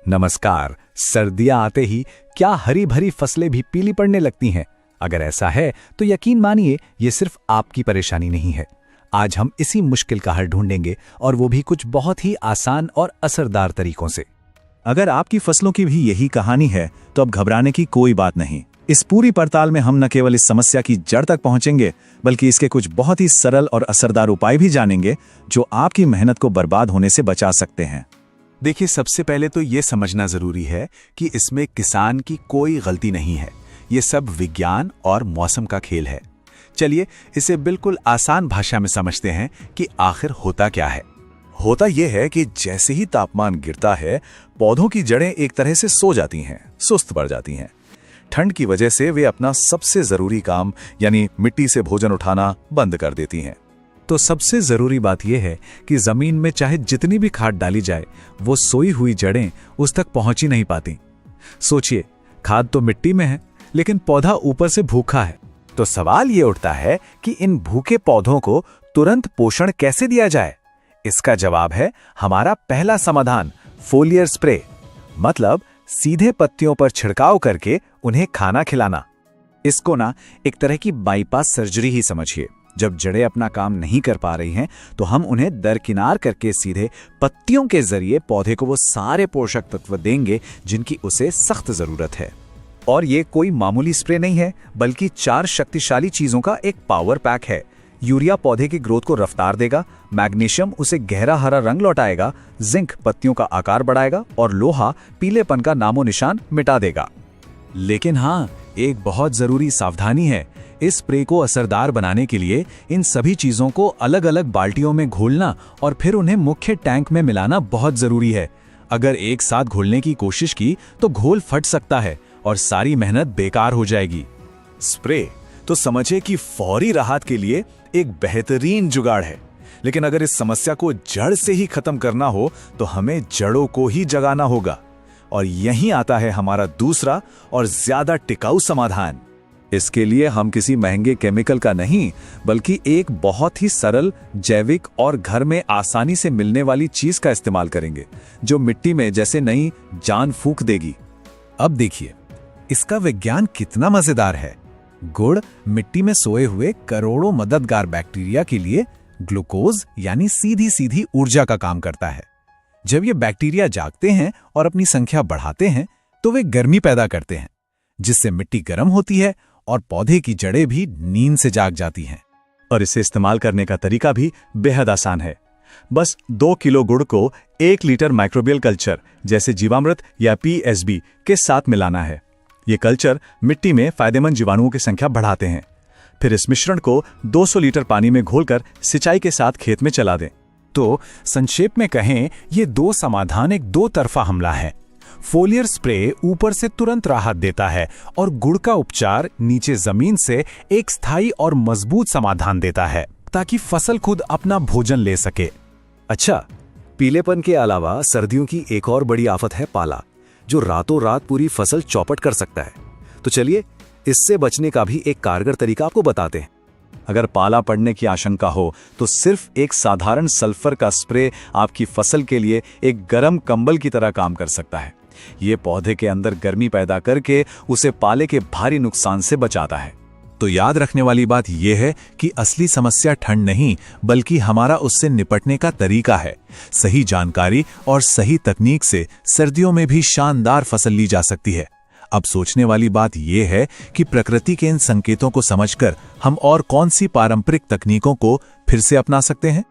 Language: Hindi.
नमस्कार। सर्दियां आते ही क्या हरी भरी फसलें भी पीली पड़ने लगती हैं? अगर ऐसा है तो यकीन मानिए ये सिर्फ आपकी परेशानी नहीं है। आज हम इसी मुश्किल का हल ढूंढेंगे और वो भी कुछ बहुत ही आसान और असरदार तरीकों से। अगर आपकी फसलों की भी यही कहानी है तो अब घबराने की कोई बात नहीं। इस पूरी पड़ताल में हम न केवल इस समस्या की जड़ तक पहुंचेंगे बल्कि इसके कुछ बहुत ही सरल और असरदार उपाय भी जानेंगे जो आपकी मेहनत को बर्बाद होने से बचा सकते हैं। देखिए, सबसे पहले तो ये समझना जरूरी है कि इसमें किसान की कोई गलती नहीं है। ये सब विज्ञान और मौसम का खेल है। चलिए इसे बिल्कुल आसान भाषा में समझते हैं कि आखिर होता क्या है। होता यह है कि जैसे ही तापमान गिरता है, पौधों की जड़ें एक तरह से सो जाती हैं, सुस्त पड़ जाती हैं। ठंड की वजह से वे अपना सबसे जरूरी काम यानी मिट्टी से भोजन उठाना बंद कर देती हैं। तो सबसे जरूरी बात यह है कि जमीन में चाहे जितनी भी खाद डाली जाए, वो सोई हुई जड़ें उस तक पहुंच ही नहीं पाती। सोचिए, खाद तो मिट्टी में है लेकिन पौधा ऊपर से भूखा है। तो सवाल ये उठता है कि इन भूखे पौधों को तुरंत पोषण कैसे दिया जाए। इसका जवाब है हमारा पहला समाधान, फोलियर स्प्रे, मतलब सीधे पत्तियों पर छिड़काव करके उन्हें खाना खिलाना। इसको ना एक तरह की बाईपास सर्जरी ही समझिए। जब जड़ें अपना काम नहीं कर पा रही हैं तो हम उन्हें दरकिनार करके सीधे पत्तियों के जरिए पौधे को वो सारे पोषक तत्व देंगे जिनकी उसे सख्त जरूरत है। और ये कोई मामूली स्प्रे नहीं है बल्कि 4 शक्तिशाली चीजों का एक पावर पैक है। यूरिया पौधे की ग्रोथ को रफ्तार देगा, मैग्नीशियम उसे गहरा हरा रंग लौटाएगा, जिंक पत्तियों का आकार बढ़ाएगा और लोहा पीलेपन का नामो निशान मिटा देगा। लेकिन हाँ, एक बहुत जरूरी सावधानी है। इस स्प्रे को असरदार बनाने के लिए इन सभी चीजों को अलग अलग बाल्टियों में घोलना और फिर उन्हें मुख्य टैंक में मिलाना बहुत जरूरी है। अगर एक साथ घोलने की कोशिश की तो घोल फट सकता है और सारी मेहनत बेकार हो जाएगी। स्प्रे तो समझे कि फौरी राहत के लिए एक बेहतरीन जुगाड़ है, लेकिन अगर इस समस्या को जड़ से ही खत्म करना हो तो हमें जड़ों को ही जगाना होगा। और यहीं आता है हमारा दूसरा और ज्यादा टिकाऊ समाधान। इसके लिए हम किसी महंगे केमिकल का नहीं बल्कि एक बहुत ही सरल, जैविक और घर में आसानी से मिलने वाली चीज का इस्तेमाल करेंगे जो मिट्टी में जैसे नई जान फूंक देगी। अब देखिए इसका विज्ञान कितना मजेदार है। गुड़ मिट्टी में सोए हुए करोड़ों मददगार बैक्टीरिया के लिए ग्लूकोज यानी सीधी सीधी ऊर्जा का काम करता है। जब ये बैक्टीरिया जागते हैं और अपनी संख्या बढ़ाते हैं तो वे गर्मी पैदा करते हैं, जिससे मिट्टी गर्म होती है और पौधे की जड़ें भी नींद से जाग जाती हैं। और इसे इस्तेमाल करने का तरीका भी बेहद आसान है। बस 2 किलो गुड़ को 1 लीटर माइक्रोबियल कल्चर जैसे जीवामृत या PSB के साथ मिलाना है। ये कल्चर मिट्टी में फायदेमंद जीवाणुओं की संख्या बढ़ाते हैं। फिर इस मिश्रण को 200 लीटर पानी में घोलकर सिंचाई के साथ खेत में चला दें। तो संक्षेप में कहें, ये 2 समाधान एक 2 तरफा हमला है। फोलियर स्प्रे ऊपर से तुरंत राहत देता है और गुड़ का उपचार नीचे जमीन से एक स्थायी और मजबूत समाधान देता है ताकि फसल खुद अपना भोजन ले सके। अच्छा, पीलेपन के अलावा सर्दियों की एक और बड़ी आफत है पाला, जो रातों रात पूरी फसल चौपट कर सकता है। तो चलिए इससे बचने का भी एक कारगर तरीका आपको बताते हैं। अगर पाला पड़ने की आशंका हो तो सिर्फ एक साधारण सल्फर का स्प्रे आपकी फसल के लिए एक गर्म कंबल की तरह काम कर सकता है। ये पौधे के अंदर गर्मी पैदा करके उसे पाले के भारी नुकसान से बचाता है। तो याद रखने वाली बात यह है कि असली समस्या ठंड नहीं बल्कि हमारा उससे निपटने का तरीका है। सही जानकारी और सही तकनीक से सर्दियों में भी शानदार फसल ली जा सकती है। अब सोचने वाली बात यह है कि प्रकृति के इन संकेतों को समझकर हम और कौन सी पारंपरिक तकनीकों को फिर से अपना सकते हैं।